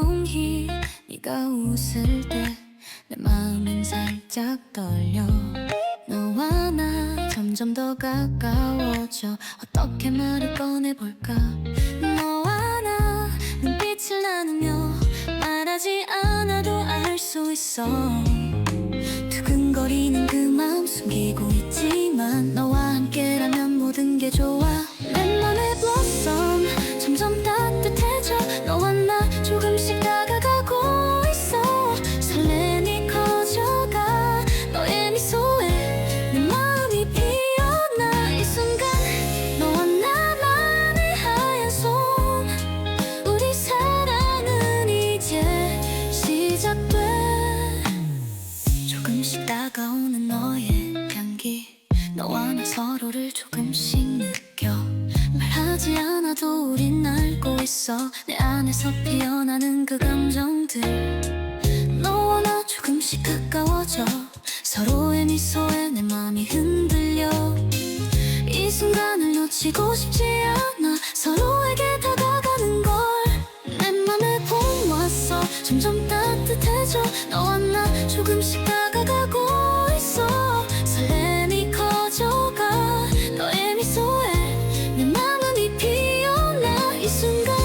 조용히 네가 웃을 때 내 마음은 살짝 떨려. 너와 나 점점 더 가까워져. 어떻게 말을 꺼내볼까. 너와 나 눈빛을 나누며 말하지 않아도 알 수 있어. 두근거리는 그 마음 숨기고 있지만 너와 함께라면 모든 게 좋아. 내 맘의 blossom 점점 따뜻해져. 너와 나 조금씩 다가가고 있어. 설렘이 커져가 너의 미소에 내 마음이 피어나. 이 순간 너와 나만의 하얀 손. 우리 사랑은 이제 시작돼. 조금씩 다가오는 너의 향기. 너와 나 서로를 조금씩 느껴. 말하지 않아도 우린 알고 있어. 내 안에서 피어나는 그 감정들. 너와 나 조금씩 가까워져. 서로의 미소에 내 맘이 흔들려. 이 순간을 놓치고 싶지 않아. 서로에게 다가가는 걸. 내 맘에 봄 왔어. 점점 따뜻해져. 너와 나 조금씩 다가가고 있어. 설렘이 커져가 너의 미소에 내 마음이 피어나. 이 순간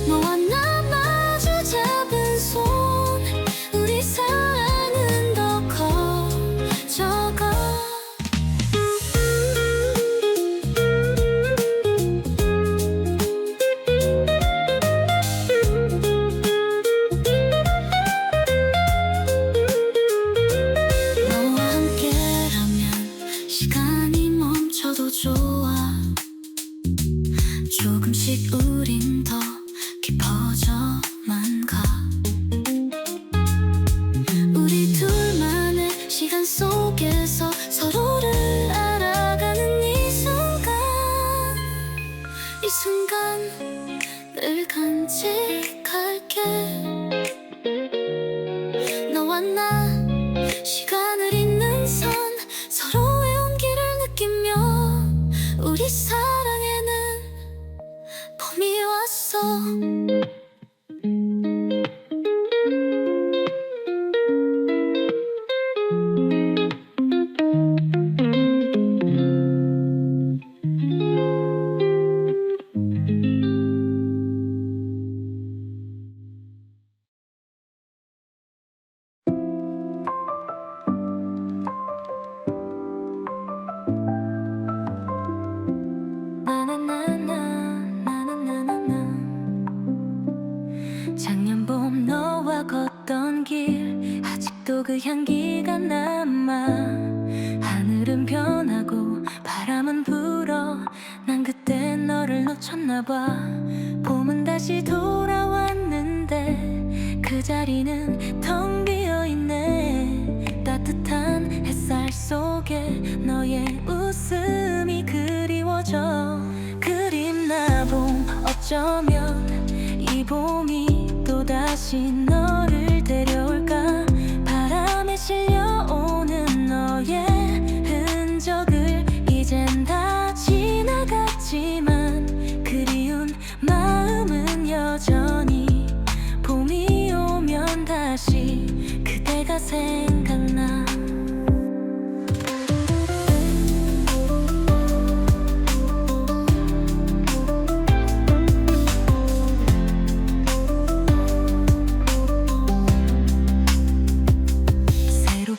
너와 나 마주 잡은 손. 우리 사랑은 더 커져가. 너와 함께라면 시간이 멈춰도 좋아. 조금씩 우린 더 깊어져만 가. 우리 둘만의 시간 속에서 서로를 알아가는 이 순간. 이 순간 늘 간직할게. 너와 나 시간을 잇는 선. 서로의 온기를 느끼며 우리 사랑에는 봄이 왔어. 작년 봄 너와 걷던 길. 아직도 그 향기가 남아. 하늘은 변하고 바람은 불어. 난 그때 너를 놓쳤나봐. 봄은 다시 돌아왔는데 그 자리는 텅 비어있네. 따뜻한 햇살 속에 너의 웃음이 그리워져. 그립나 봄. 어쩌면 이 봄이 또다시 너를 데려올까. 바람에 실려오는 너의 흔적을 이젠 다 지나갔지만 그리운 마음은 여전히. 봄이 오면 다시 그대가 생각나.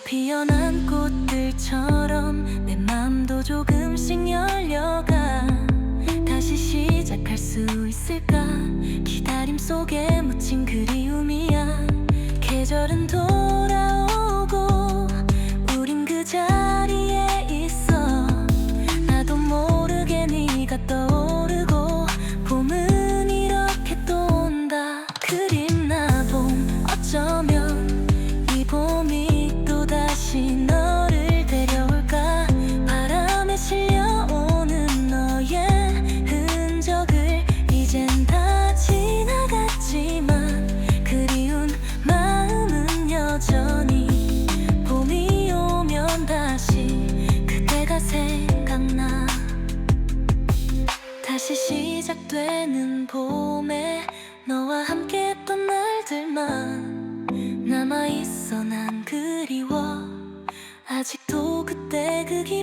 피어난 꽃들처럼 내 맘도 조금씩 열려가. 다시 시작할 수 있을까. 기다림 속에 묻힌 그리움이야. 계절은 돌아오고 우린 그 자리에 있어. 나도 모르게 네가 떠오르고 봄은 이렇게 또 온다. 그립나 봄. 어쩌면 이 봄이 다시 너를 데려올까. 바람에 실려오는 너의 흔적을 이젠 다 지나갔지만 그리운 마음은 여전히.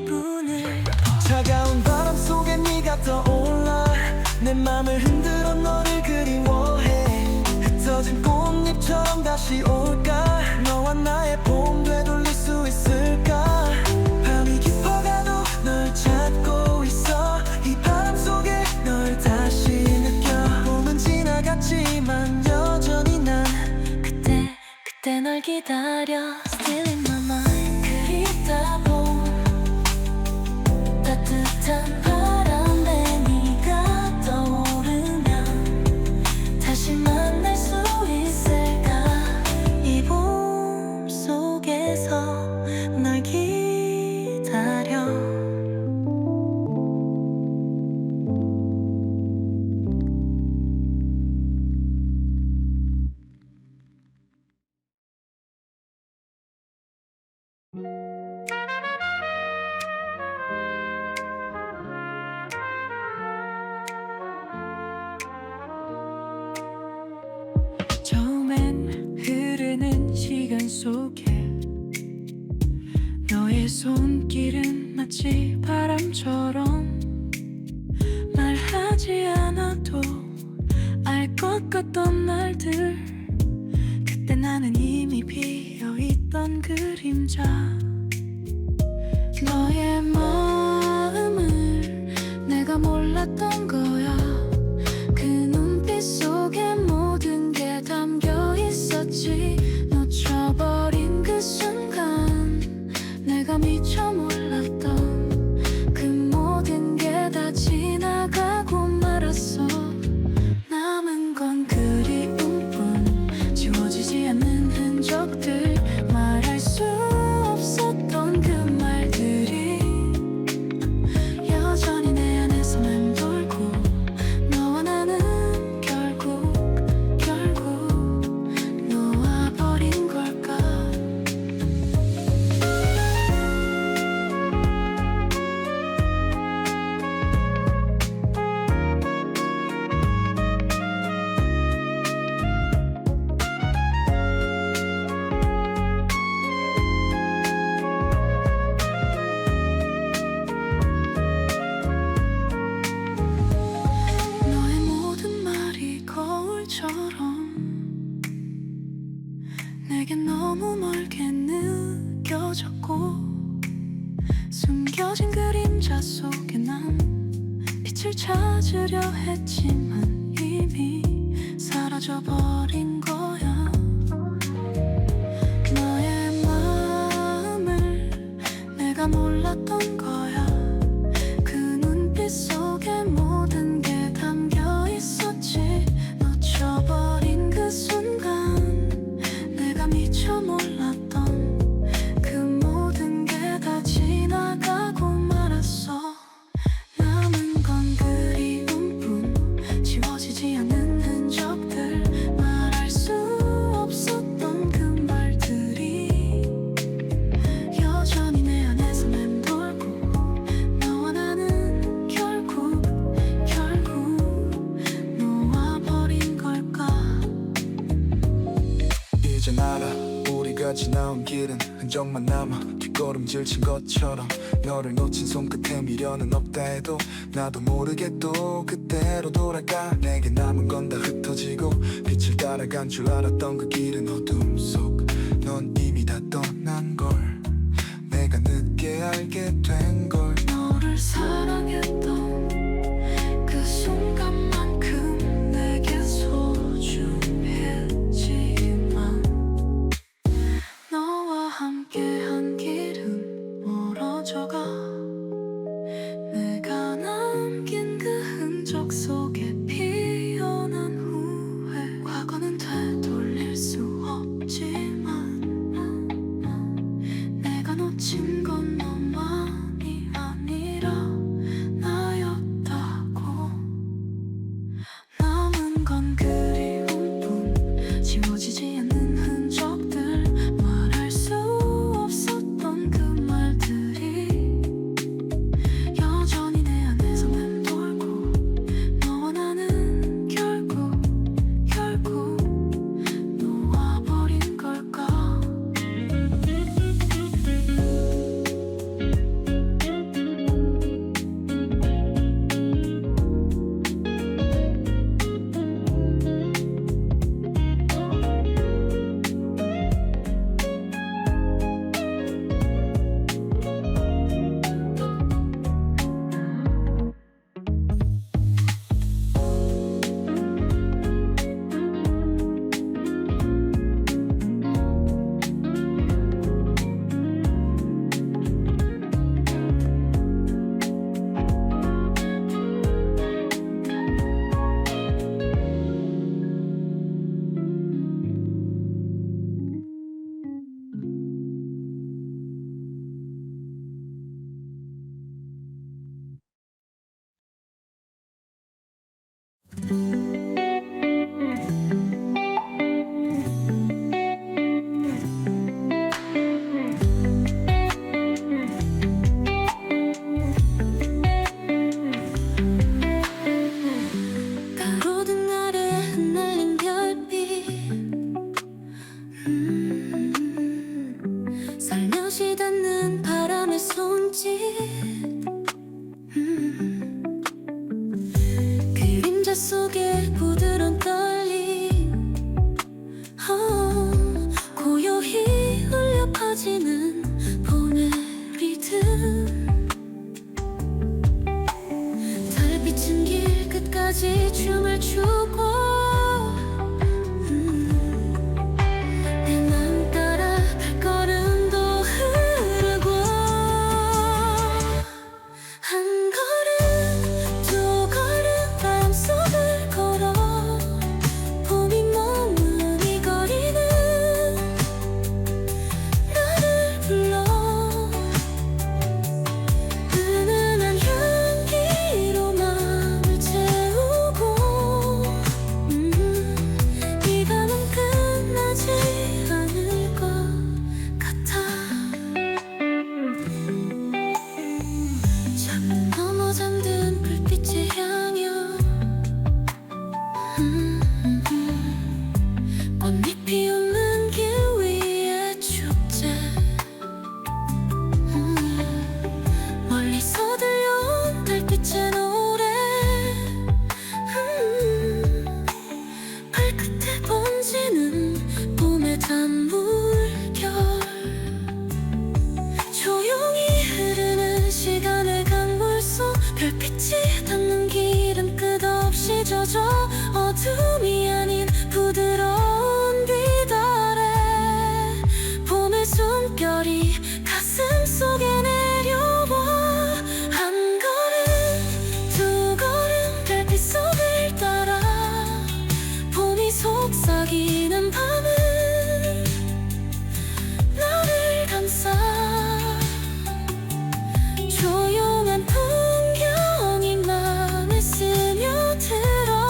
기분을. 차가운 바람 속에 네가 떠올라 내 맘을 흔들어 너를 그리워해. 흩어진 꽃잎처럼 다시 올까. 너와 나의 봄 되돌릴 수 있을까. 밤이 깊어가도 널 찾고 있어. 이 바람 속에 널 다시 느껴. 봄은 지나갔지만 여전히 난 그때 널 기다려. Still in my mind. 그립다 봄 따뜻한 바람에 네가 떠오르면 다시 만날 수 있을까. 이 봄 속에서 널 기다려. 처음엔 흐르는 시간 속에 너의 손길은 마치 바람처럼 말하지 않아도 알 것 같던 날들. 그때 나는 이미 비어있던 그림자. 너의 마음을 내가 몰랐던 거야. 그 눈빛 속에 모든 게 담겨 있었지. 놓쳐버린 그 순간 내가 미처 몰랐던 그 모든 게 다 지나가고 말았어. 남은 건 그리움뿐, 지워지지 않는 흔적들. 말할 수 없었던 그 말들이 여전히 내 안에서 맴돌고. 너와 나는 결국 놓아버린 걸까. 너의 모든 말이 거울처럼 내겐 너무 멀게 느껴졌고. 숨겨진 그림자 속에 난 빛을 찾으려 했지만 이미 사라져버린 거야. 너의 마음을 내가 몰랐던 거야. 그 눈빛 속에 모든 게 담겨 있었지. 놓쳐버린 그 순간 내가 미처 몰랐던 그 모든 게 다 지나가고 말았어. 남은 건 그리움뿐, 지워지지 않는 흔적들. 말할 수 없었던 그 말들이 여전히 내 안에서 맴돌고. 너와 나는 결국 놓아버린 걸까. 이젠 알아 우리가 지나온 길은 흔적만 남아. 뒷걸음질 친 것처럼 너를 놓친 손끝에 미련은 없다 해도 나도 모르게 또 그때로 돌아가. 내게 남은 건 다 흩어지고 빛을 따라간 줄 알았던 그 길은 어둠 속. 넌 이미 다 떠난 걸 내가 늦게 알게 된 걸. 너를 사랑했던 그 순간만큼 내게 소중했지만 너와 함께한 길은 멀어져가. 내가 남긴 그 흔적 속에 피어난 후회. 과거는 되돌릴 수 없지만 속에 부드러운 떨림 고요히 울려 퍼지는 봄의 리듬 달빛은 길 끝까지 춤을 추고 내 맘 따라 발걸음도 흐르고 한 걸음 두 걸음 마음속을 걸어 봄이 머문 이 거리는 나를 불러 은은한 향기로 맘을 채우고 이 밤은 끝나지 않을 것 같아 창문 너머 잠든 불빛의 향연 꽃잎이 웃는 길 위의 축제 멀리서 들려온 달빛의 노래 발끝에 번지는 봄의 단물결 조용히 흐르는 시간의 강물 속 별빛이 닿는 길은 끝없이 젖어 어둠이 아닌 부드러운 빛아래 봄의 숨결이 가슴 속에 내려와 한 걸음 두 걸음 별빛 속을 따라 봄이 속삭이는 밤은 나를 감싸 조용한 풍경이 맘에 스며들어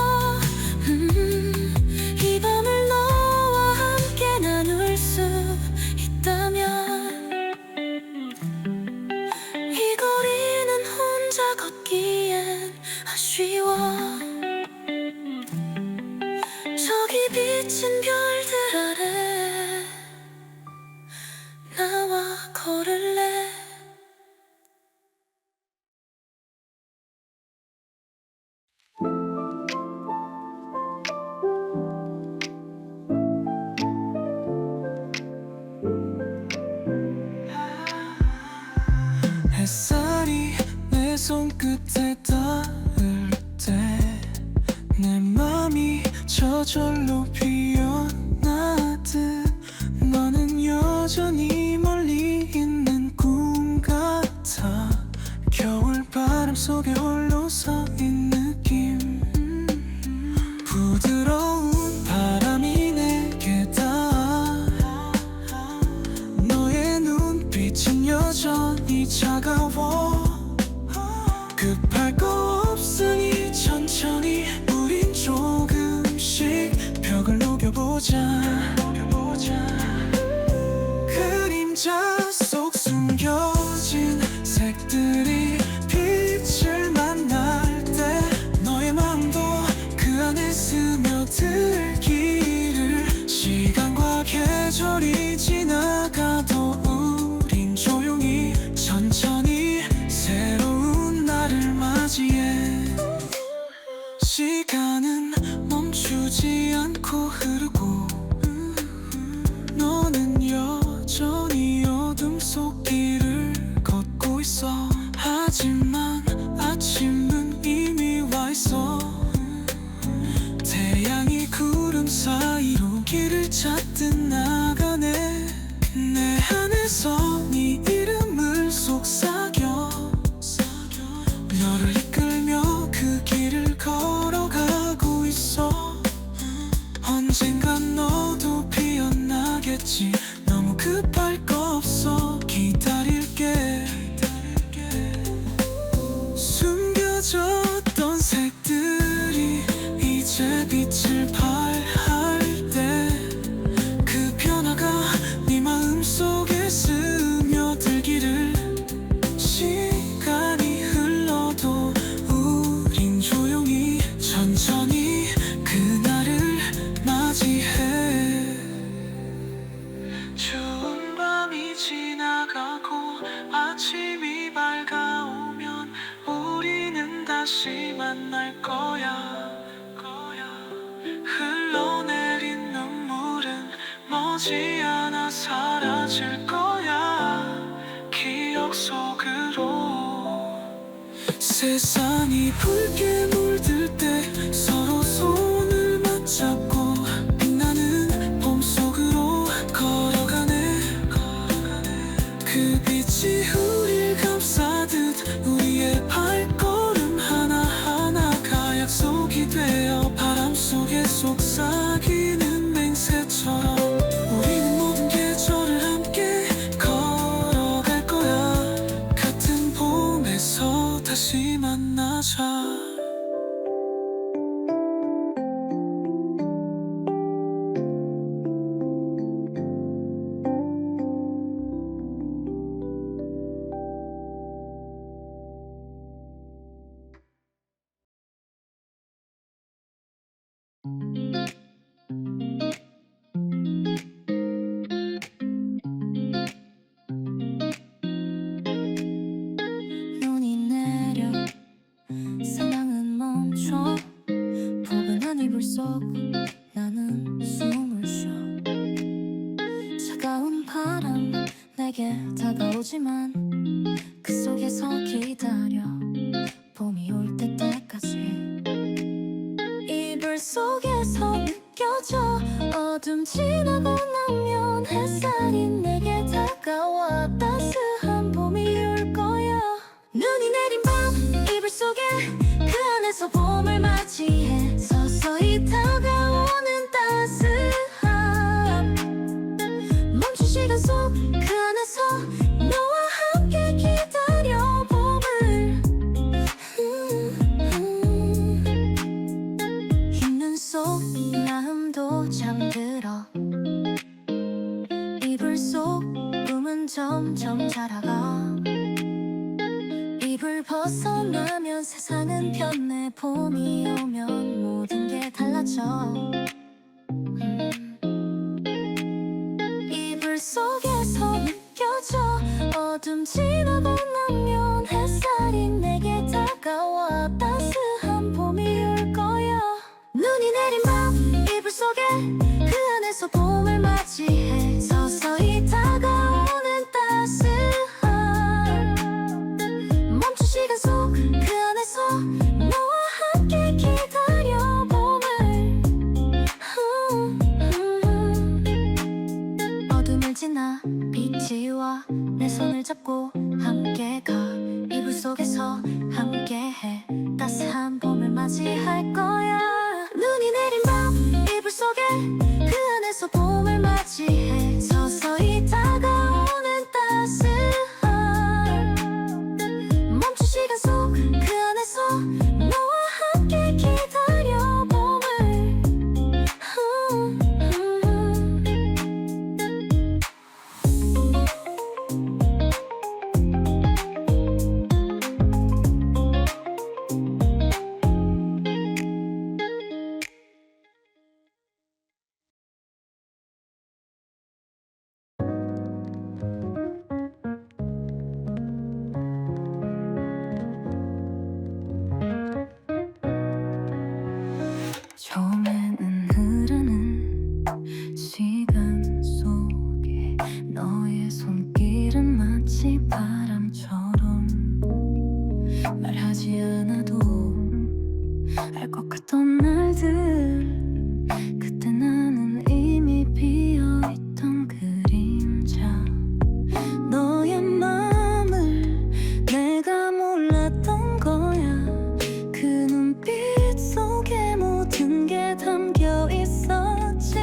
이 밤을 너와 함께 나눌 수 있다면 이 거리는 혼자 걷기엔 아쉬워 저기 비친 별들 아래 나와 걸을래 햇살이 내 손끝에 닿을 때 내 맘이 저절로 피어나듯 너는 여전히 멀리 있는 꿈 같아 겨울바람 속에 홀로 서인 느낌 부드러운 바람이 내게 닿아 너의 눈빛은 여전히 차가워 급할 거 없으니 천천히 우린 조금씩 벽을 녹여보자 그림자 속 숨겨진 색들이 빛을 만날 때 너의 마음도 그 안에 스며들기를 시간과 계절이 지나가도 우린 조용히 천천히 새로운 날을 맞이해 시간은 멈추지 않고 흐르고 너는 여전히 어둠 속 길을 걷고 있어 하지만 아침은 이미 와 있어 태양이 구름 사이로 길을 찾듯 나가네 내 안에서 네 이름을 속삭여 너를 이끌며 그 길을 걸어가고 있어 언젠간 너도 피어나겠지 너무 급할 거 없어 기다릴게 숨겨졌던 색들이 이제 빛을 발할 때 그 변화가 네 마음속에 스며들기를 시간이 흘러도 우린 조용히 천천히 그날을 맞이해 추운 밤이 지나가고 아침이 밝아오면 우리는 다시 만날 거야 변하지 않아 사라질 거야 기억 속으로. 세상이 붉게 물들 때 서로 손을 맞잡고 빛나는 봄 속으로 걸어가네. 그 빛이 우릴 감싸듯 우리의 발걸음 하나하나가 약속이 되어 바람 속에 속삭이는 맹세처럼 우리는 모든 계절을 함께 걸어갈 거야. 같은 봄에서 다시 만나자. 눈이 내려 사랑은 멈춰 포근한 이불 속 나는 숨을 쉬어. 차가운 바람 내게 다가오지만 그 속에서 기다려 봄이 올 때까지. 이불 속에서 느껴져 어둠 지나고 나면 햇살이 내게 다가와 따스한 봄이 올 거야. 눈이 내린 밤 이불 속에 그 안에서 봄을 맞이해 서서히 다가오는 따스함. 멈춘 시간 속 그 안에서 너와 함께 기다려 봄을. 흰 눈 속 마음도 잠들어 이불 속 꿈은 점점 자라가. 이불 벗어나면 세상은 변해. 봄이 오면 모든 게 달라져. 이불 속에서 느껴져 어둠 지나고 나면 햇살이 내게 다가와 따스한 봄이 올 거야. 눈이 내린 밤 이불 속에 그 안에서 봄을 맞이해 서서히 다가오는 따스함. 멈춘 시간 속 그 안에서 너와 함께 기다려 봄을. 어둠을 지나 빛이 와 내 손을 잡고 함께 가. 이불 속에서 함께해 따스한 봄을 맞이할 거야. 눈이 내린 밤 이불 속에 그 안에서 봄을 맞이해 서서히 다가오는 따스함. 멈춘 시간 속 그 안에서 너와 함께 기다려 봄을. 처음에는 흐르는 시간 속에 너의 손길은 마치 바람처럼 말하지 않아도 알 것 같던 날들. 그때 나는 이미 비어있던 그림자. 너의 맘을 내가 몰랐던 거야. 그 눈빛 속에 모든 게 담겨 있었지.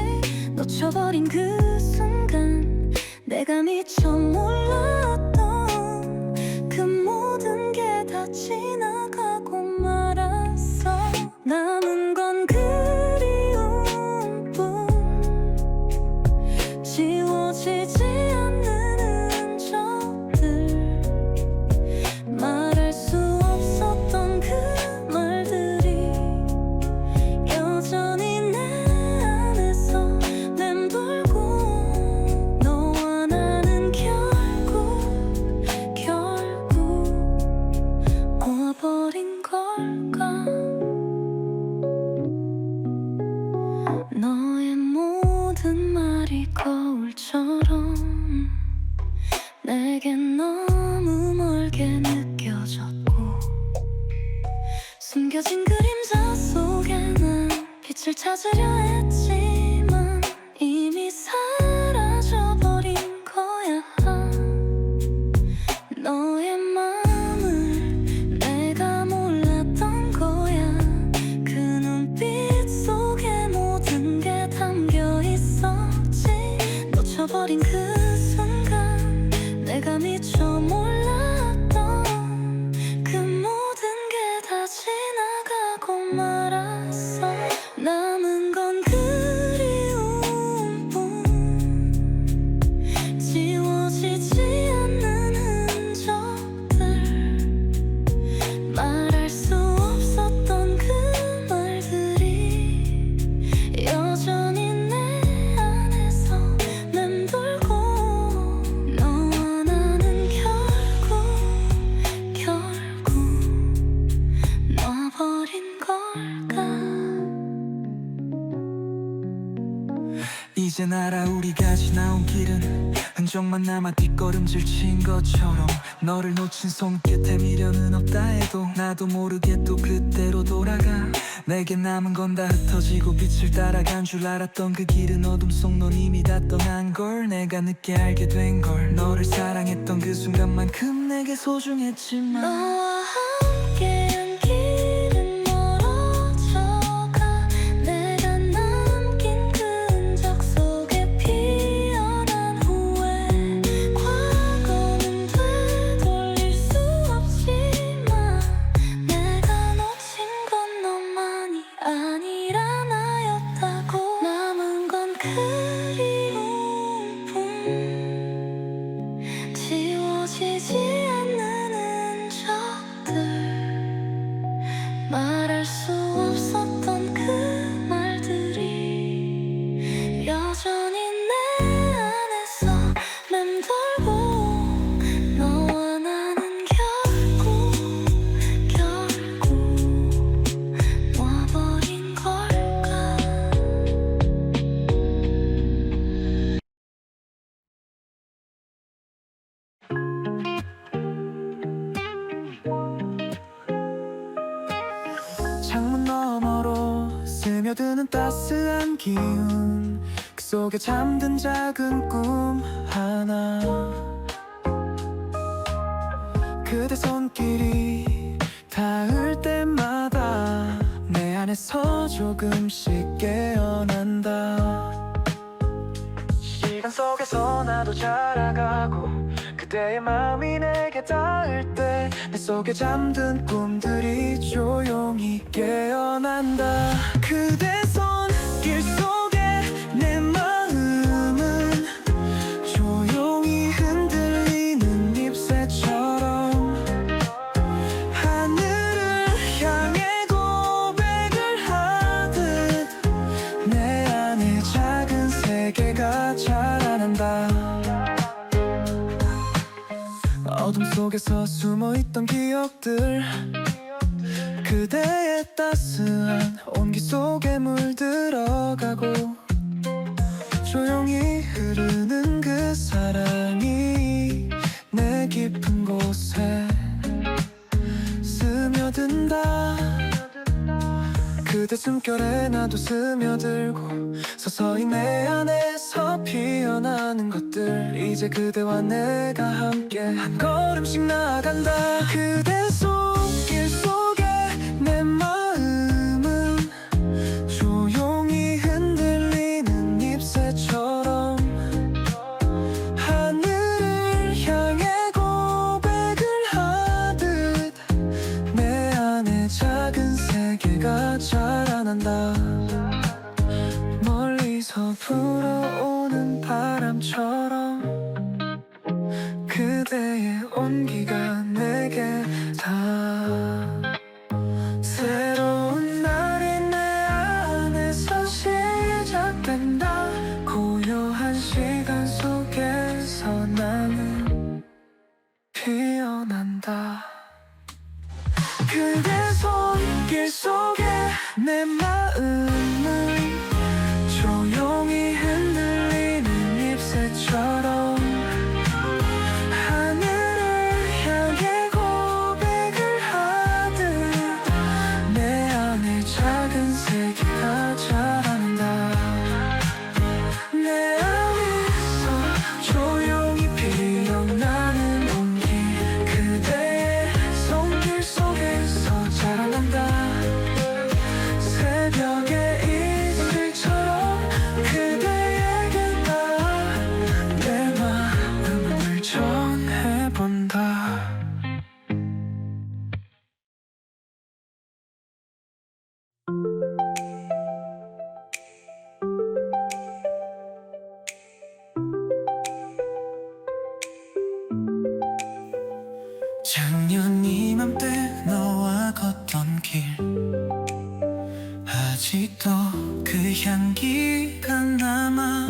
놓쳐버린 그 순간 내가 미처 몰랐던 그 모든 게 다 지나가고 말았어. 남은 건 그리움뿐 지워지지 않는 흔적들. 말할 수 없었던 그 말들이 여전히 내 안에서 맴돌고. 너와 나는 결국 놓아버린 걸까. 너의 모든 말이 거울 숨겨진 그림자 속에 난 빛을 찾으려 했지만 이미 사라져버린 거야. 너의 마음을 내가 몰랐던 거야. 그 눈빛 속에 모든 게 담겨 있었지. 놓쳐버린 그 순간 내가 미처 몰랐던 그 모든 게 다 지나가고 말았어. 남은 건 그리움뿐, 지워지지 않는 흔적들, 말할 수 없었던 그 말들이 여전히 내 안에서 맴돌고. 너와 나는 결국 놔버린 걸까. 이젠 알아 우리가 지나온 길은 흔적만 남아 뒷걸음질 친 것처럼. 너를 놓친 손끝에 미련은 없다 해도 나도 모르게 또 그때로 돌아가. 내게 남은 건 다 흩어지고 빛을 따라간 줄 알았던 그 길은 어둠 속 넌 이미 다 떠난 걸 내가 늦게 알게 된 걸. 너를 사랑했던 그 순간만큼 내게 소중했지만 너와 함께한 길은 멀어져가. 내가 남긴 그 흔적 속에 피어난 후회. 과거는 되돌릴 수 없지만 내가 놓친 건 너만이 아니라 나였다고. 남은 건 그리움뿐, 지워지지 않는 흔적들, 말할 수 없었던 그 말들이 여전히 내 안에서 맴돌고. 너와 나는 결국 놔버린 걸까. 창문 너머로 스며드는 따스한 기운, 그 속에 잠든 작은 꿈 하나. 그대 손길이 닿을 때마다 내 안에서 조금씩 깨어난다. 시간 속에서 나도 자라가고 그대의 마음이 내게 닿을 때 내 속에 잠든 꿈들이 조용히 깨어난다. 그대 손길 속에 내 마음은 조용히 흔들리는 잎새처럼 하늘을 향해 고백을 하듯 내 안에 작은 세계가 자라난다. 어둠 속에서 숨어있던 기억들, 그대의 따스한 온기 속에 물들어가고 조용히 흐르는 그 사랑이 내 깊은 곳에 스며든다. 그대 숨결에 나도 스며들고 서서히 내 안에서 피어나는 것들, 이제 그대와 내가 함께 한 걸음씩 나아간다. 그대 손길 속에 내 마음은 조용히 흔들리는 잎새처럼 하늘을 향해 고백을 하듯 내 안에 작은 세계가 자라난다. 멀리서 불어오는 바람처럼 그대의 온기가 내게 닿아. 새로운 날이 내 안에서 시작된다. 고요한 시간 속에서 나는 피어난다. 그대 손길 속에 내 마음은 조용히 흔들리는 잎새처럼 하늘을 향해 고백을 하듯 길 아직도 그 향기가 남아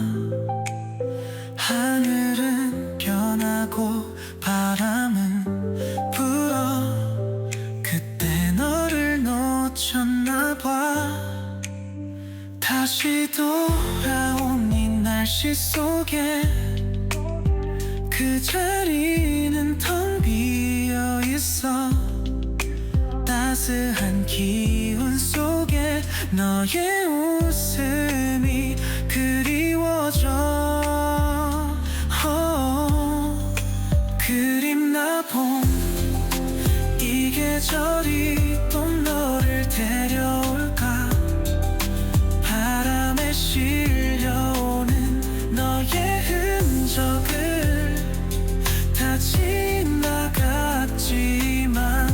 하늘은 변하고 바람은 불어 그때 너를 놓쳤나 봐 다시 돌아온 이 날씨 속에 그 자리는 텅 비어 있어 따스한 기운 속에 너의 웃음이 그리워져 그립나 봄 이 계절이 또 너를 데려올까 바람에 실려오는 너의 흔적을 다 지나갔지만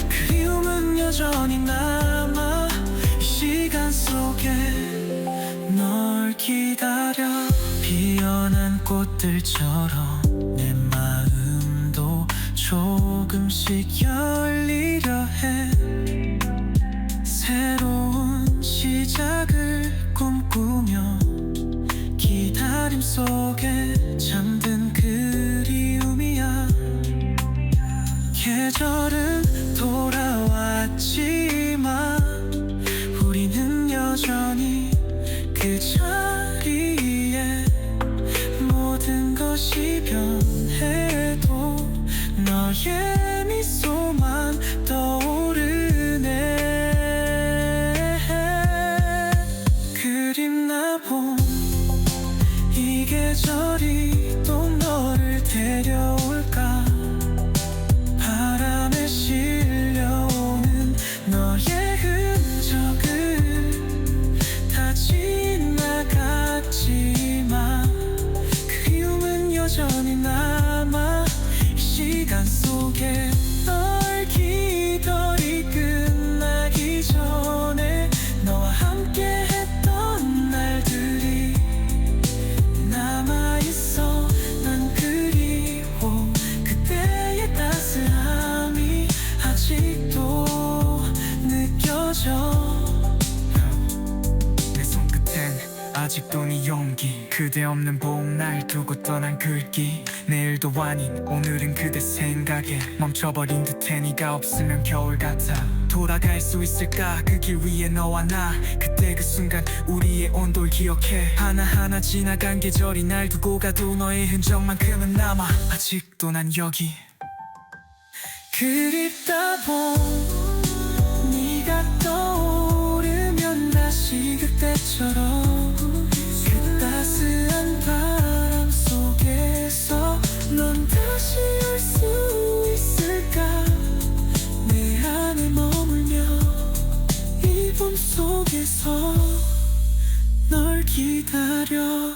그리움은 여전히 남아 이 시간 속에 널 기다려 피어난 꽃들처럼 내 마음도 조금씩 열리려 해 새로운 시작을 꿈꾸며 기다림 속에 잠든 그리움이야 계절은 돌아왔지만 우리는 여전히 그 자리에 모든 것이 변해도 너의 미소만 떠오르네 그립나 봄 이 계절이 또 너를 데려올까 바람에 실려오는 너의 흔적을 다 지나갔지만 그리움은 여전히 남아 이 시간 속에 널 기다리 끝나기 전에 너와 함께 했던 날들이 남아있어 난 그리워 그때의 따스함이 아직도 느껴져 내 손끝엔 아직도 네 용기 그대 없는 봄날 두고 떠난 글귀 내일도 아닌 오늘은 그대 생각에 멈춰버린 듯해 네가 없으면 겨울 같아 돌아갈 수 있을까 그 길 위에 너와 나 그때 그 순간 우리의 온도를 기억해 하나하나 지나간 계절이 날 두고 가도 너의 흔적만큼은 남아 아직도 난 여기 그립다 봄 네가 떠오르면 다시 그때처럼 그 따스한 바람 속에서 넌 다시 올 수 있을까 내 안에 머물며 이 봄 속에서 널 기다려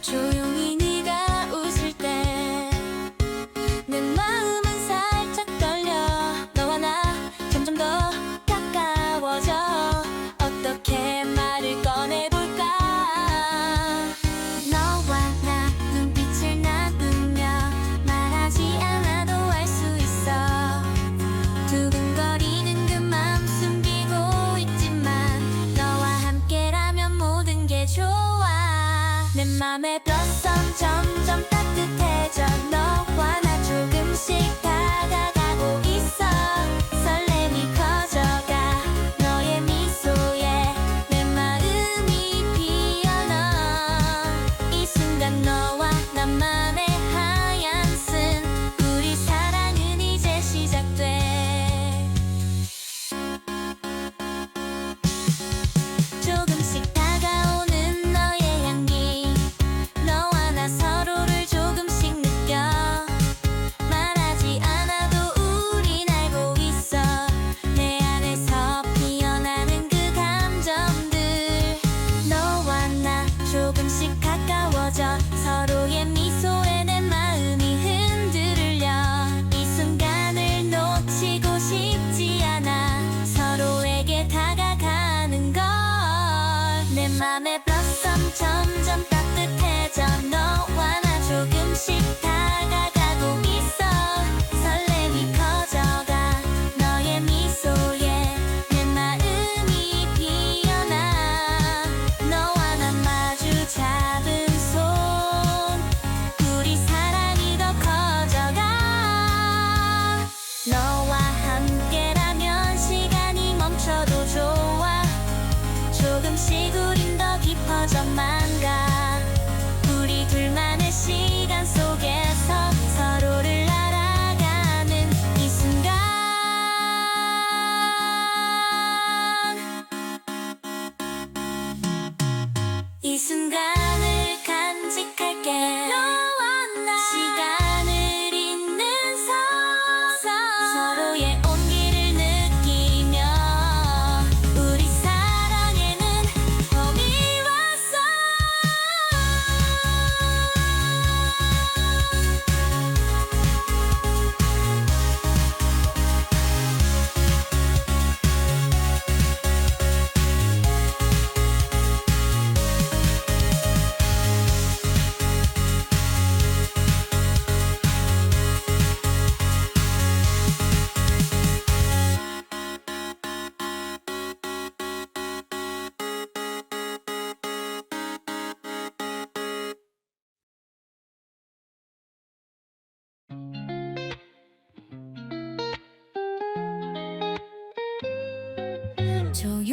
조용히 네가 웃을 때 내 마음은 살짝 떨려 너와 나 점점 더 가까워져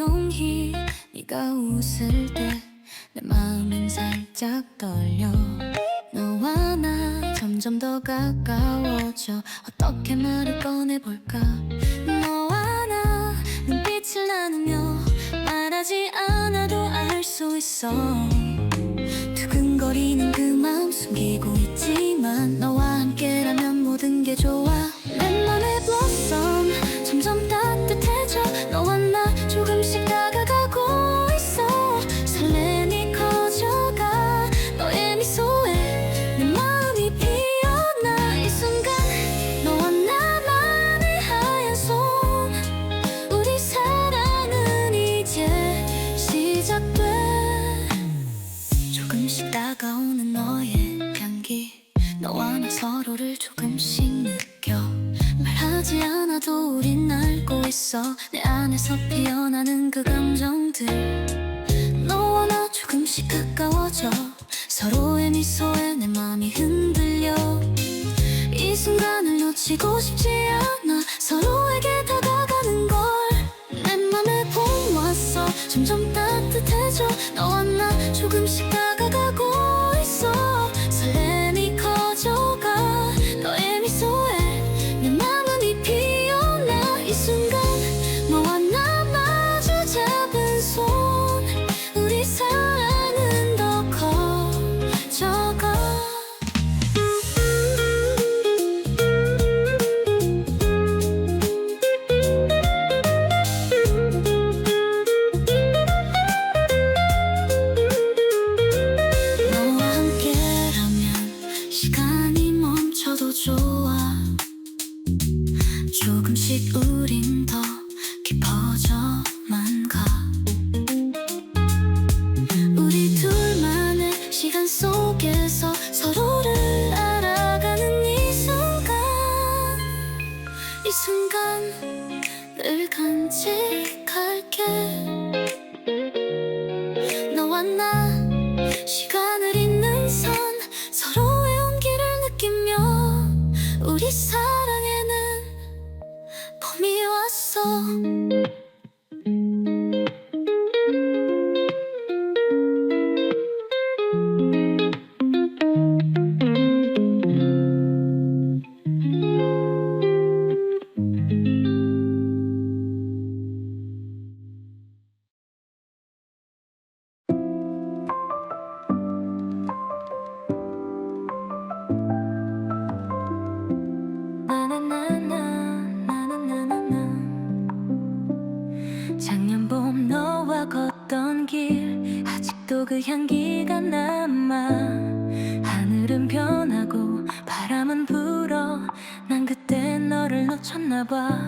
조용히 네가 웃을 때 내 마음은 살짝 떨려. 너와 나 점점 더 가까워져. 어떻게 말을 꺼내볼까. 너와 나 눈빛을 나누며 말하지 않아도 알 수 있어. 두근거리는 그 마음 숨기고 있지만 너와 함께라면 모든 게 좋아. 내 맘의 blossom 점점 따뜻해져. 너와 나 조금씩 다가가고 있어. 설렘이 커져가 너의 미소에 내 마음이 피어나. 이 순간 너와 나만의 하얀 손. 우리 사랑은 이제 시작돼. 조금씩 다가오는 너의 향기. 너와 나 서로를 조금씩 느껴. 말하지 않아도 우린 알고 있어. 내 안에서 피어나는 그 감정들. 너와 나 조금씩 가까워져. 서로의 미소에 내 맘이 흔들려. 이 순간을 놓치고 싶지 않아. 서로에게 다가가는 걸. 내 맘에 봄 왔어. 점점 따뜻해져. 너와 나 조금씩 다가가고 있어. 설렘이 커져가 너의 미소에 내 마음이 피어나. 이 순간 너와 나 마주 잡은 손. 우리 사랑은 더 커져가. 너와 함께라면 시간이 멈춰도 좋아. 조금씩 우린 더 깊어져만 가. 우리 둘만의 시간 속에서 서로를 알아가는 이 순간. 이 순간을 간직할게. 너와 나 시간을 잇는 선. 서로의 온기를 느끼며 우리 사랑에는 봄이 왔어. 작년 봄 너와 걷던 길. 아직도 그 향기가 남아. 하늘은 변하고 바람은 불어. 난 그때 너를 놓쳤나봐.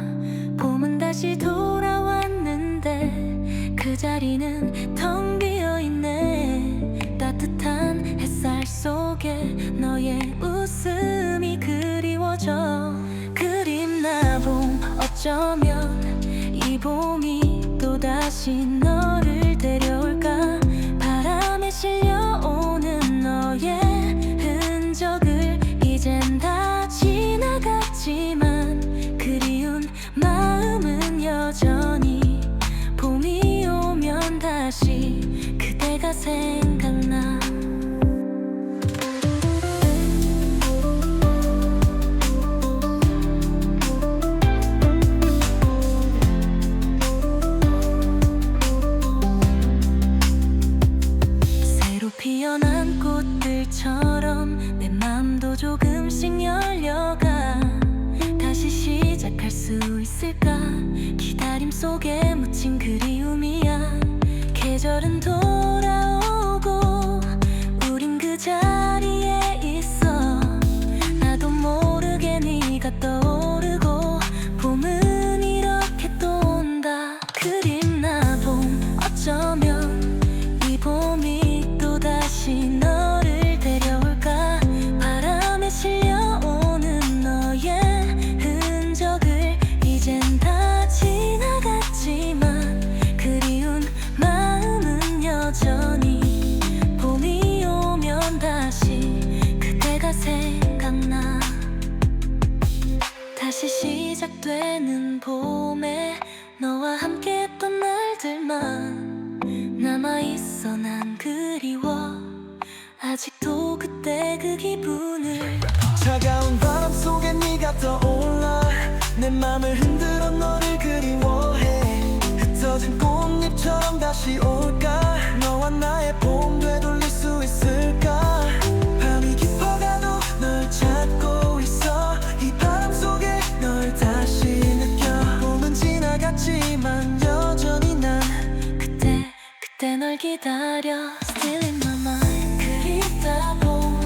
봄은 다시 돌아왔는데 그 자리는 텅 비어있네. 따뜻한 햇살 속에 너의 웃음이 그리워져. 그립나 봄. 어쩌면 이 봄이 또다시 너를 데려올까. 바람에 실려오는 너의 흔적을 이젠 다 지나갔지만 그리운 마음은 여전히. 봄이 오면 다시 그대가 생각나. 피어난 꽃들처럼 내 맘도 조금씩 열려가. 다시 시작할 수 있을까. 기다림 속에 묻힌 그리움이야. 계절은 돌아오고 우린 그 자리에 있어. 나도 모르게 네가 떠오르고 봄은 이렇게 또 온다. 그립나 봄. 어쩌면 이 봄이 다시 너를 데려올까. 바람에 실려오는 너의 흔적을 이젠 다 지나갔지만 그리운 마음은 여전히. 봄이 오면 다시 그대가 생각나. 다시 시작되는 봄에 너와 함께 했던 날들. 추억들만 남아있어. 난 그리워 아직도 그때 그 기분을. 차가운 바람 속에 네가 떠올라 내 맘을 흔들어 너를 그리워해. 흩어진 꽃잎처럼 다시 올까. 너와 나의 봄 되돌릴 수 있을까. 밤이 깊어가도 널 찾고 있어. 이 바람 속에 널 다시 느껴. 봄은 지나갔지만 여전히 난 그때 널 기다려. Still in my mind. 그립다고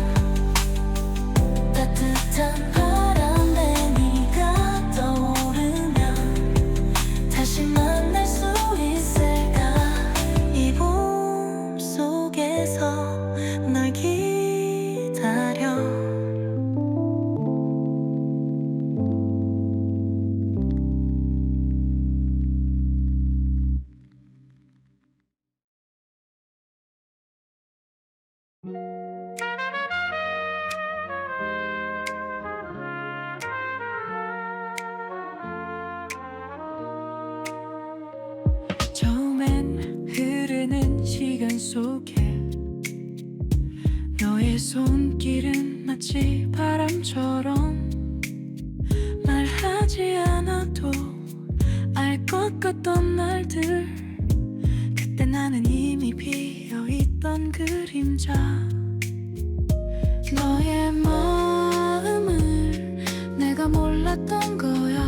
따뜻한 바람에 네가 떠오르면 다시 만날 수 있을까. 이 봄 속에서 널 기다려. 처음엔 흐르는 시간 속에 너의 손길은 마치 바람처럼 말하지 않아도 알 것 같던 날들. 그때 나는 이미 비어있던 그림자. 너의 마음을 내가 몰랐던 거야.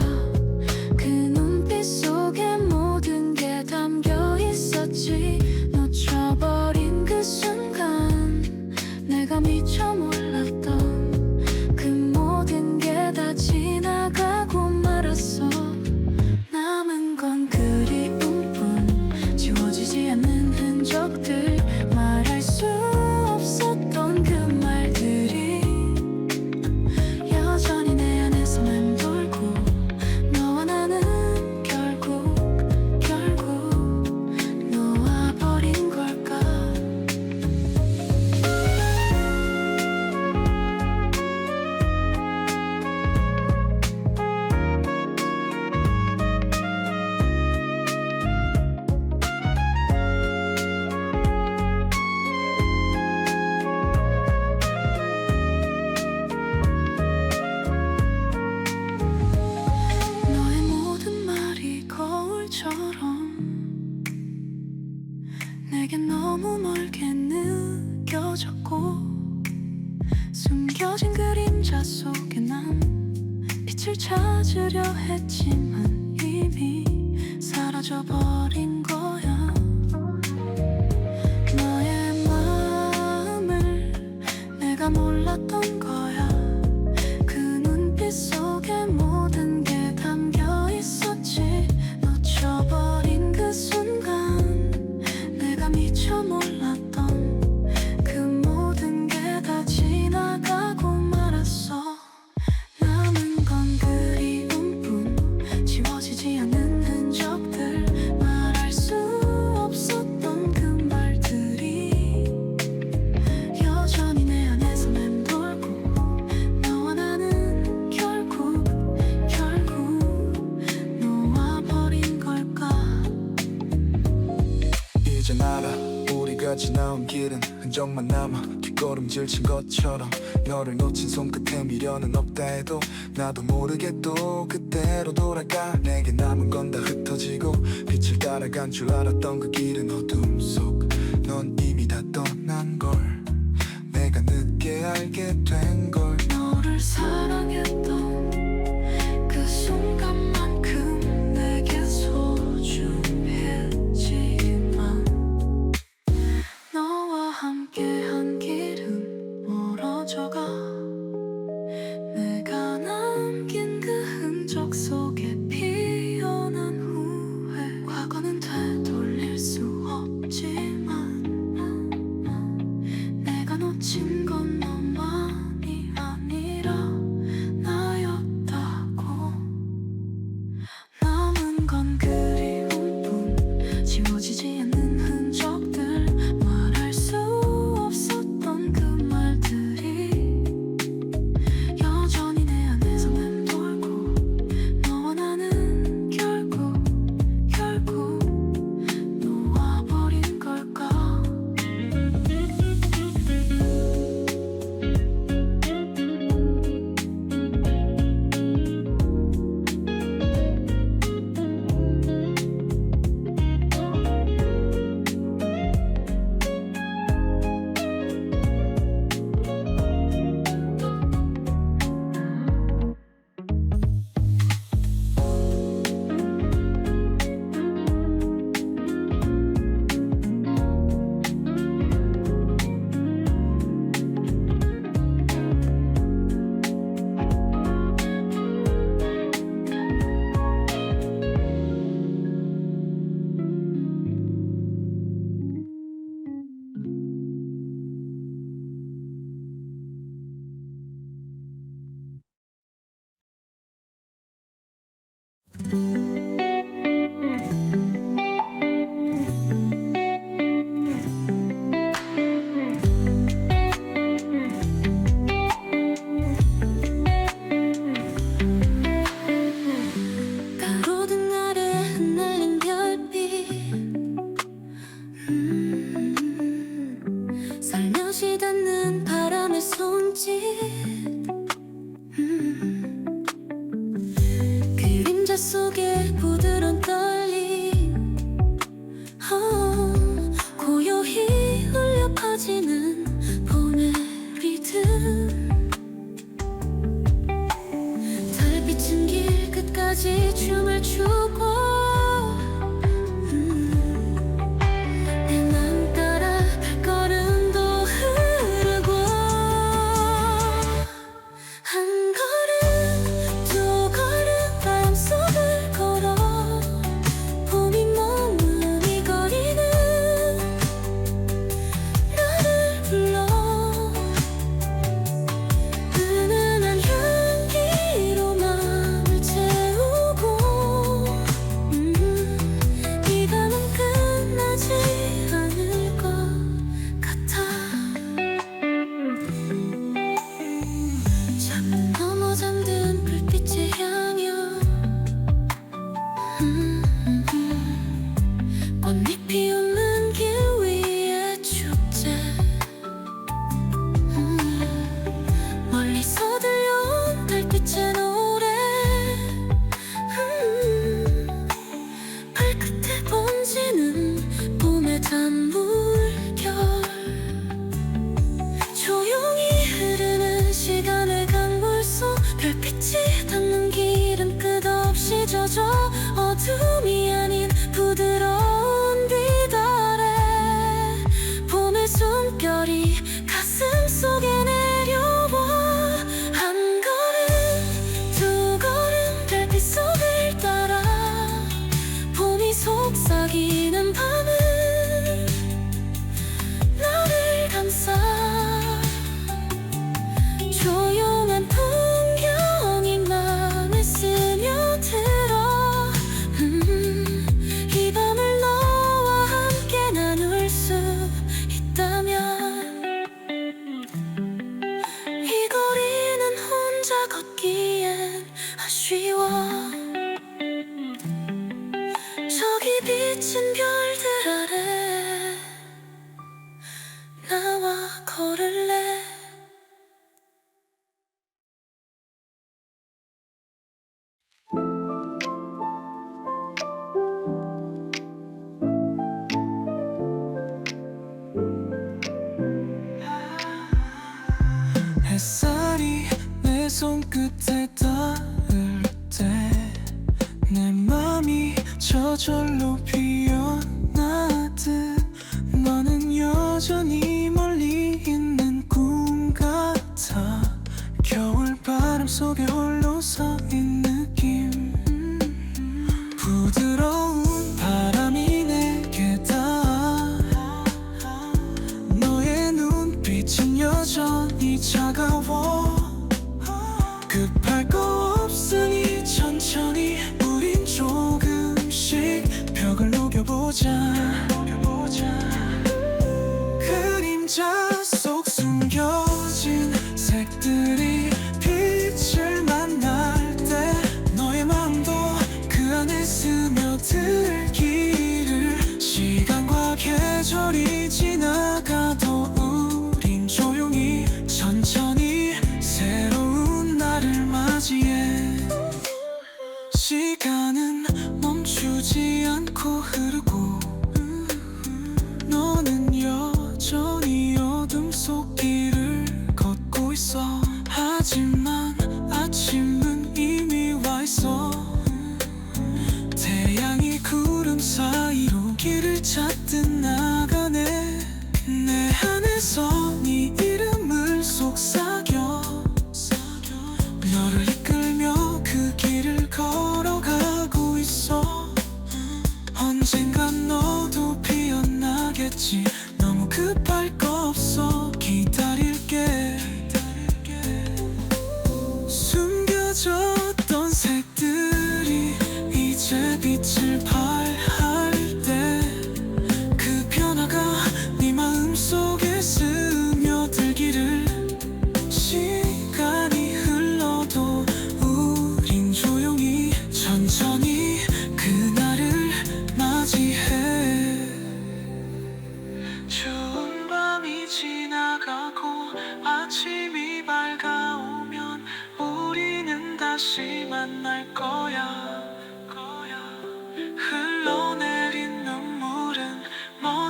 그 눈빛 속에 모든 게 담겨 있었지. 놓쳐버린 그 순간 내가 미처 몰랐던 그 모든 게 다 지나가고 말았어. 남은 건 그리움뿐. 지워지지 않는 흔적들. 말할 수 없었던 그 말들이 여전히 내 안에서 맴돌고. 너와 나는 결국 놓아버린 걸까. 너의 모든 말이 거울처럼 내겐 너무 멀게 느껴졌고. 숨겨진 그림자 속에 난 빛을 찾으려 했지만 이미 사라져버린 거야. 너의 마음을 내가 몰랐던 거야. 그 눈빛 속에 모든 게 담겨 있었지. 놓쳐버린 그 순간 내가 미처 몰랐던 그 모든 게 다 지나가고 말았어. 남은 건 그리움뿐. 지워지지 않는 흔적들. 말할 수 없었던 그 말들이 여전히 내 안에서 맴돌고. 너와 나는 결국 놓아버린 걸까. 이젠 알아 우리가 지나온 길은 흔적만 남아. 뒷걸음질 친 것처럼 너를 놓친 손끝에 미련은 없다 해도 나도 모르게 또 그때로 돌아가. 내게 남은 건 다 흩어지고 빛을 따라간 줄 알았던 그 길은 어둠 속. 넌 이미 다 떠난 걸 내가 늦게 알게 된 걸. 너를 사랑했던 그 순간만큼 내게 소중했지만 너와 함께한 길은 멀어져가. 내가 남긴 그 흔적 속에 피어난 후회. 과거는 되돌릴 수 없지만 내가 놓친 건 너만이 아니라 나였던 속에 부드러운 떨림 고요히 울려 퍼지는 봄의 리듬 달빛은 길 끝까지 춤을 추고 내 맘 따라 발걸음도 흐르고 한 걸음 두 걸음 마음속을 걸어 봄이 머무는 이 거리는 나를 불러 은은한 향기로 맘을 채우고 이 밤은 끝나지 않을 것 같아 잠 넘어 잠든 불빛의 향연 꽃잎이 웃는 길 위의 축제 멀리서 들려온 달빛의 노래 발끝에 번지는 봄의 단물결 조용히 흐르는 시간의 강물 속 별빛이 닿는 길은 끝없이 젖어 어둠이 아닌 부드러운 빛 아래 봄의 숨결이 가슴 속에 내려와 한 걸음 두 걸음 별빛 속을 따라 봄이 속삭이는 밤은 나를 감싸 조용한 풍경이 맘에 스며들어 이 밤을 너와 함께 나눌 수 있다면 이 거리는 혼자 걷기엔 아쉬워 저기 비친 별들 아래 나와 걸을래 햇살이 내 손끝에 닿을 때 내 맘이 저절로 피어나듯 너는 여전히 멀리 있는 꿈 같아 겨울바람 속에 홀로 서인 느낌 부드러운 바람이 내게 닿아 너의 눈빛은 여전히 차가워 급할 거 없으니 천천히 우린 조금씩 벽을 녹여보자 그림자 속 숨겨진 색들이 빛을 만날 때 너의 마음도 그 안에 스며들기를 시간과 계절이 지나가도 우린 조용히 천천히 새로운 날을 맞이해 시간은 멈추지 않고 흐르고 너는 여전히 어둠 속 길을 걷고 있어 하지만 아침은 이미 와 있어 태양이 구름 사이로 길을 찾듯 나가네 내 안에서 네 이름을 속삭여 너를 이끌며 그 길을 걸어가고 있어 언젠간 너도 피어나겠지 너무 급할 거 없어 기다릴게 숨겨졌던 색들이 이제 빛을 발할 때 그 변화가 네 마음속에 스며들기를 시간이 흘러도 우린 조용히 천천히 그날을 맞이해 추운 밤이 지나가고 아침이 밝아오면 우리는 다시 만날 거야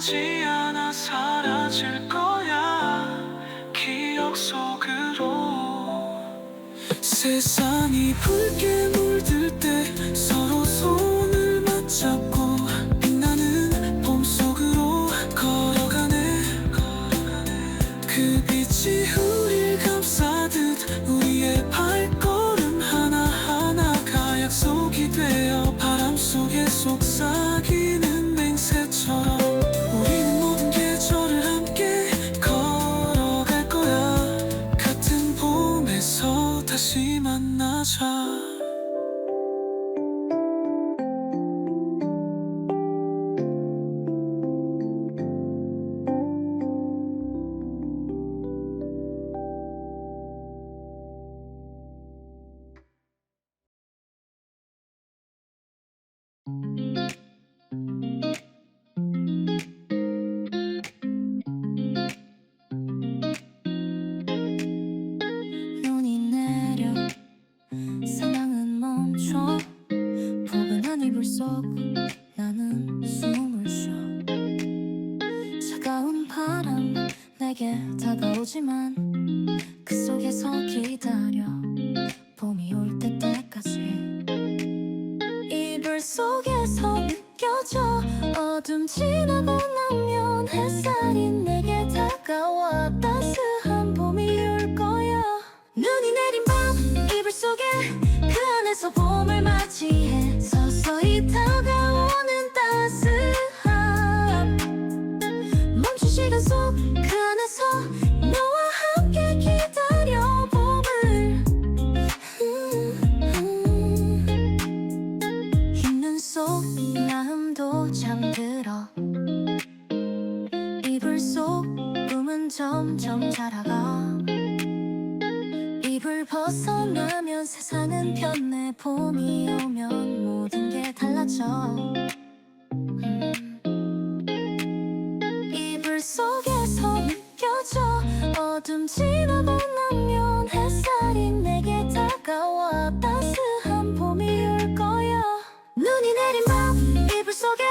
머지않아 사라질 거야 기억 속으로 세상이 붉게 물들 때 서로 손을 맞잡고 빛나는 봄 속으로 걸어가네 그 빛이 우릴 감싸듯 우리의 발걸음 하나하나가 약속이 되어 바람 속에 속삭이는 맹세처럼 우리는 모든 계절을 함께 걸어갈 거야 같은 봄에서 다시 만나자 눈이 내려 사랑은 멈춰 포근한 이불 속 나는 숨을 쉬어 차가운 바람 내게 다가오지만 그 속에서 기다려 봄이 올 때까지 이불 속에서 느껴져 어둠 지나고 나면 햇살이 내게 다가와 따스한 봄이 올 거야 눈이 내린 밤 이불 속에 그 안에서 봄을 맞이해 서서히 다가오는 따스함 멈춘 시간 속 그 안에서 너와 함께 기다려 봄을 흰 눈 속 마음도 잠들어 이불 속 꿈은 점점 자라가 이불 벗어나면 세상은 변해 봄이 오면 모든 게 달라져 이불 속에서 느껴져 어둠 지나고 나면 햇살이 내게 다가와 따스한 봄이 올 거야 눈이 내린 밤 이불 속에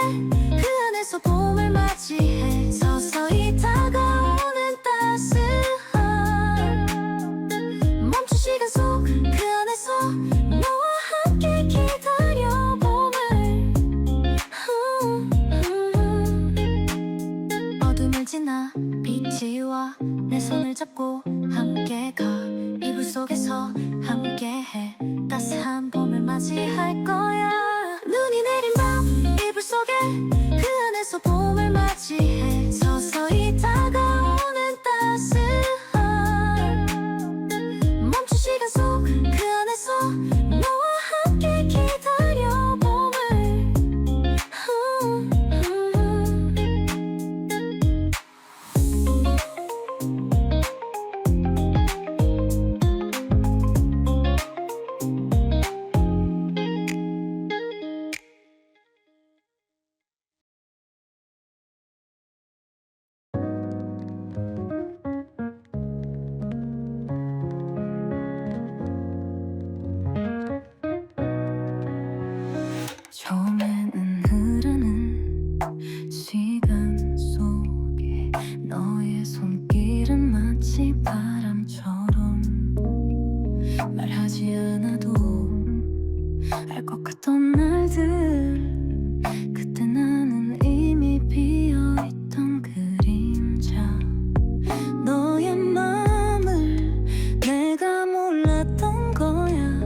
그 안에서 봄을 맞이해 서서히 다가오는 따스함 멈춘 시간 속 그 안에서 너와 함께 기다려 봄을 어둠을 지나 빛이 와 내 손을 잡고 함께 가 이불 속에서 함께해 따스한 봄을 맞이할 거야 눈이 내린 밤 이불 속에 그 안에서 봄을 맞이해 서서히 다가오는 따스함 멈춘 시간 속 그 안에서 너와 함께 기다려 봄을 처음에는 흐르는 시간 속에 너의 손길은 마치 바람처럼 말하지 않아도 알 것 같던 날들 그때 나는 이미 비어있던 그림자 너의 맘을 내가 몰랐던 거야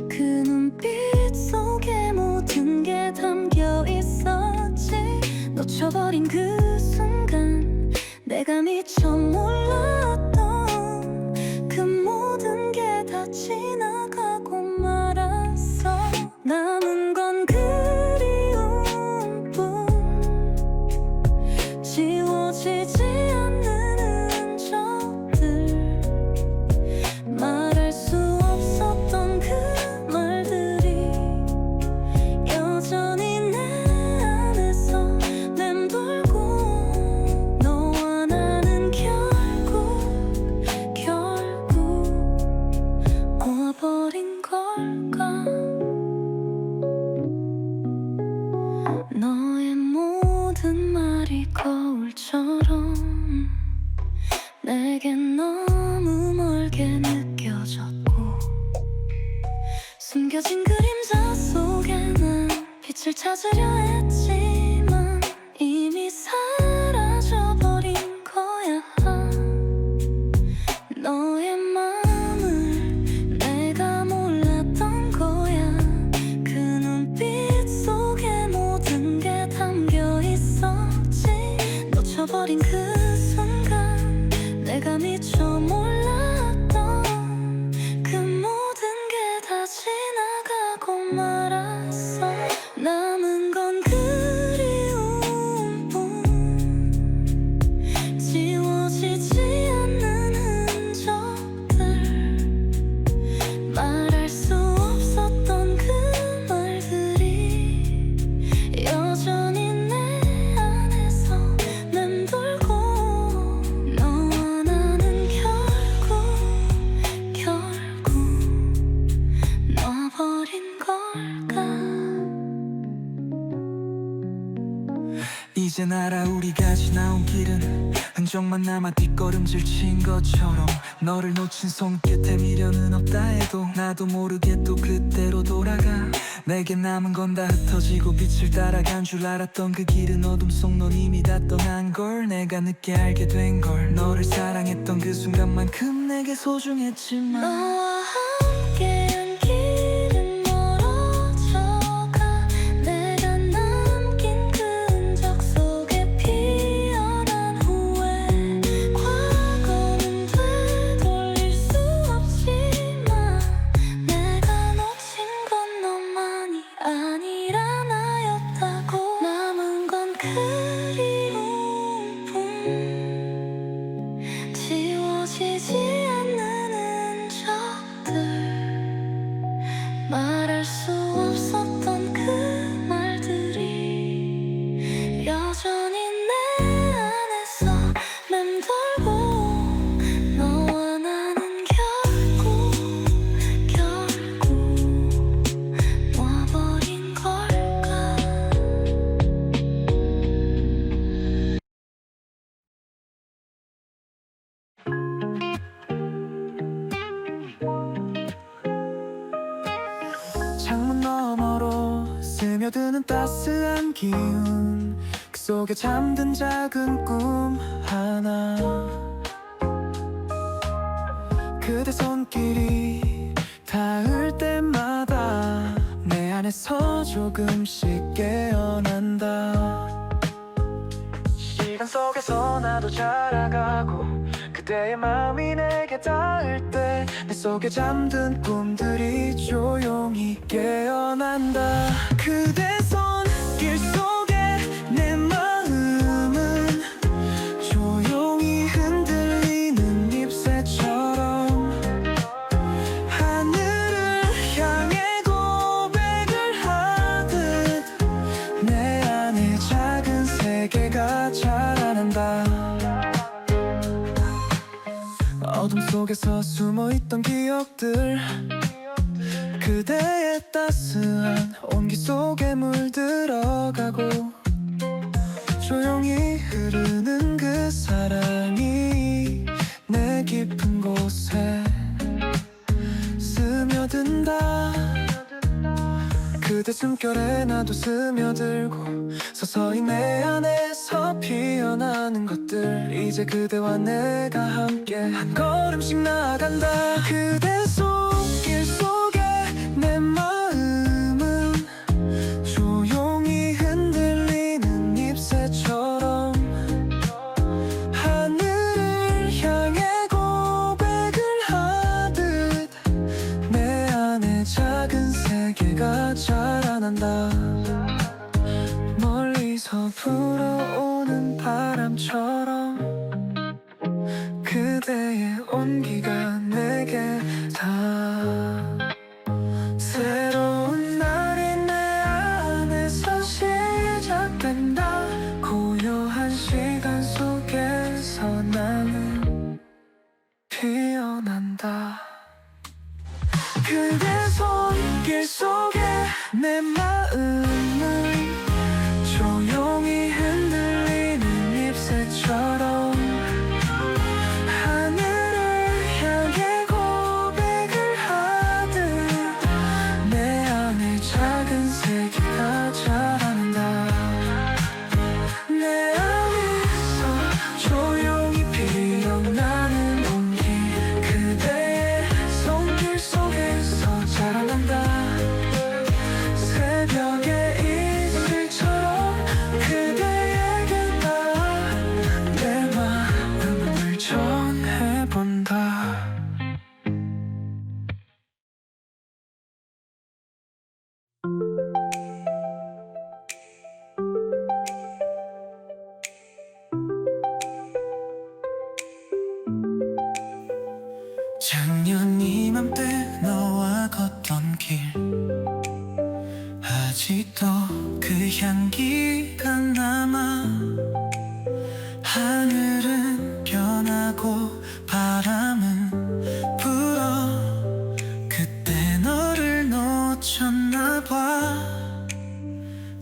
그 눈빛 속에 모든 게 담겨 있었지 놓쳐버린 그 순간 내가 미처 몰랐던 그 모든 게 다 지나가고 말았어 남은 건 그리움뿐 지워지지 않는 흔적들 말할 수 없었던 그 말들이 여전히 내 안에서 맴돌고 너와 나는 결국 모아버린 걸까 다시를 찾으려 했지만 이미 사라져버린 거야. 너의 마음을 내가 몰랐던 거야. 그 눈빛 속에 모든 게 담겨 있었지. 놓쳐버린 그 순간 내가 미처 몰랐던 그 모든 게 다 지나가고 말았어. 남은 건 그리움뿐, 지워지지 않는 흔적들, 말할 수 없었던 그 말들이 여전히 내 안에서 맴돌고, 너와 나는 결국 놔버린 걸까. 이젠 알아 우리가 지나온 길은 흔적만 남아 뒷걸음질 친 것처럼. 너를 놓친 손끝에 미련은 없다 해도 나도 모르게 또 그때로 돌아가. 내게 남은 건 다 흩어지고 빛을 따라간 줄 알았던 그 길은 어둠 속 넌 이미 다 떠난 걸 내가 늦게 알게 된 걸. 너를 사랑했던 그 순간만큼 내게 소중했지만 너와 함께한 길은 멀어져가. 내가 남긴 그 흔적 속에 피어난 후회. 과거는 되돌릴 수 없지만 내가 놓친 건 너만이 아니라 나였다고. 남은 건 그리움뿐, 지워지지 않는 흔적들, 말할 수 없었던 그 말들이 여전히 내 안에서 맴돌고, 너와 나는 결국 놔버린 걸까. 창문 너머로 스며드는 따스한 기운, 그 속에 잠든 작은 꿈 하나. 그대 손길이 닿을 때마다 내 안에서 조금씩 깨어난다. 시간 속에서 나도 자라가고 그대의 마음이 내게 닿을 때 내 속에 잠든 꿈들이 조용히 깨어난다. 그대 손길 속에 내 마음은 조용히 흔들리는 잎새처럼 하늘을 향해 고백을 하듯 내 안에 작은 세계가 자라난다. 어둠 속에서 숨어있던 기억들, 그대의 따스한 온기 속에 물들어가고 조용히 흐르는 그 사랑이 내 깊은 곳에 스며든다. 그대 숨결에 나도 스며들고 서서히 내 안에서 피어나는 것들, 이제 그대와 내가 함께 한 걸음씩 나아간다. 그대 손길 속에 내 마음은 조용히 흔들리는 잎새처럼 하늘을 향해 고백을 하듯 내 안에 작은 세계가 자라난다. 멀리서 불어오는 바람처럼 그대의 온기가 내게 닿아. 새로운 날이 내 안에서 시작된다. 고요한 시간 속에서 나는 피어난다. 그대 손길 속에 내 마음은 조용히 흔들리는 잎새처럼 하늘을 향해 고백을 하듯 내 안에 작은 세계가 자 아직도 그 향기가 남아. 하늘은 변하고 바람은 불어. 그때 너를 놓쳤나 봐.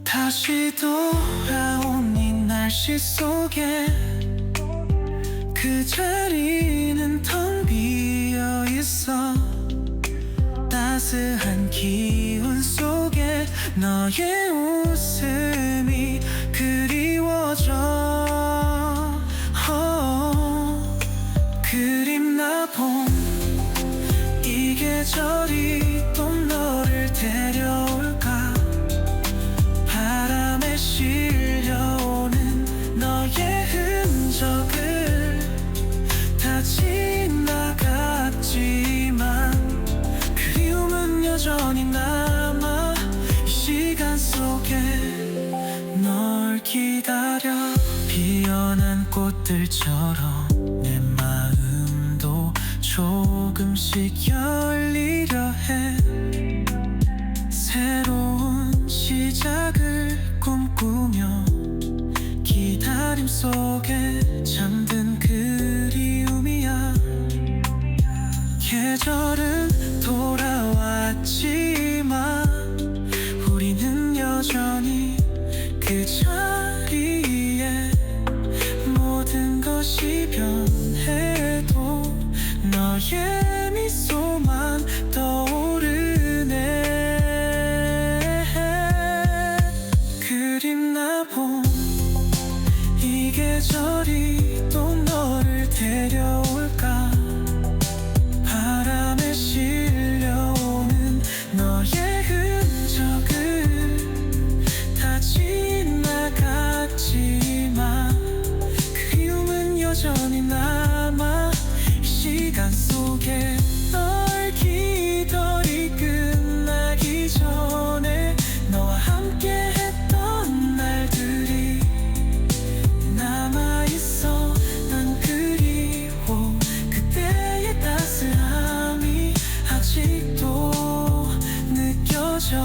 다시 돌아온 이 날씨 속에 그 자리는 텅 비어 있어. 따스한 기운 속에 너의 웃음이 그리워져. 그립나 봄 이 계절이 또 너를 데려올까. 바람에 실려오는 너의 흔적을 다 지나갔지만 그리움은 여전히 남아. 이 시간 속에 널 기다려. 피어난 꽃들처럼 내 마음도 조금씩 열리려 해. 새로운 시작을 꿈꾸며 기다림 속에 잠든 그리움이야. 계절은 돌아왔지만 우리는 여전히 그 자리에. 모든 것이 변해도 너의 미소만 떠오르네. 그립나 봄 이 계절이 또 너를 데려올까. 바람에 실려오는 너의 흔적을 다 지나갔지만 그리움은 여전히 남아. 이 시간 속에 널 기다리 끝나기 전에 너와 함께 했던 날들이 남아있어. 난 그리워. 그때의 따스함이 아직도 느껴져.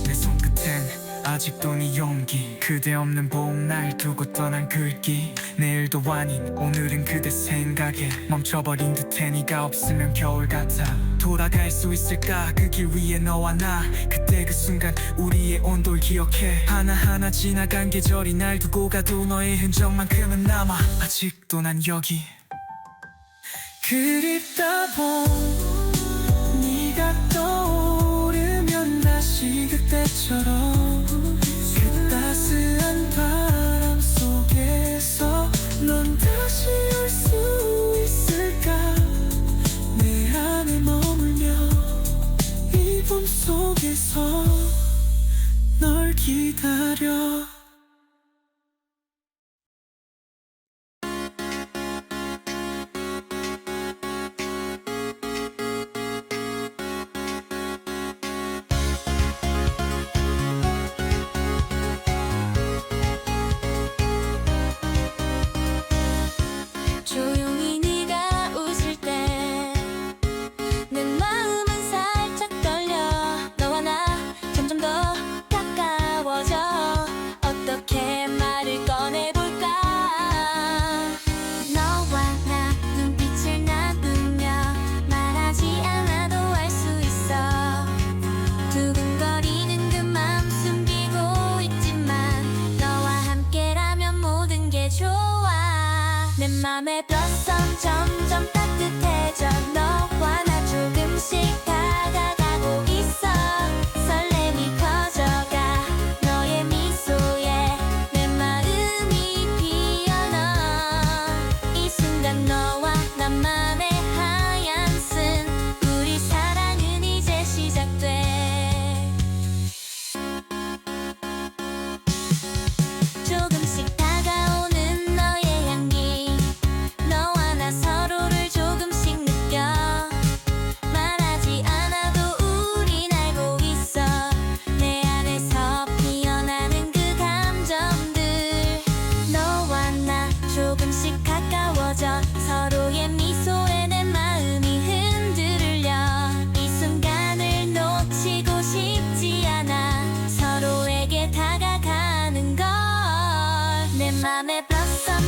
내 손끝엔 아직도 네 용기. 그대 없는 봄날 두고 떠난 글귀. 내일도 아닌 오늘은 그대 생각에 멈춰버린 듯해. 네가 없으면 겨울 같아. 돌아갈 수 있을까 그 길 위에 너와 나. 그때 그 순간 우리의 온도를 기억해. 하나하나 지나간 계절이 날 두고 가도 너의 흔적만큼은 남아. 아직도 난 여기. 그립다 봄 네가 떠오르면 다시 그때처럼 그 따스한 바람 속에서 넌 다시 올 수 있을까. 내 안에 머물며 이 봄 속에서 널 기다려. 조용히 네가 웃을 때 내 마음은 살짝 떨려. 너와 나 점점 더 가까워져.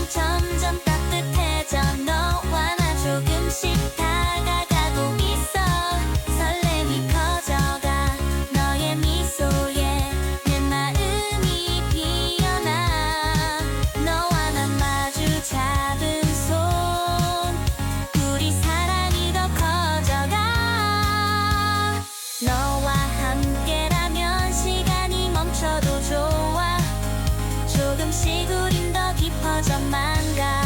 점점 따뜻해져 너와 나 조금씩 다가가고 있어 설렘이 커져가 너의 미소에 내 마음이 피어나 너와 난 마주 잡은 손 우리 사랑이 더 커져가 너와 함께라면 시간이 멈춰도 좋아 조금씩 우린 더 깊어져만 가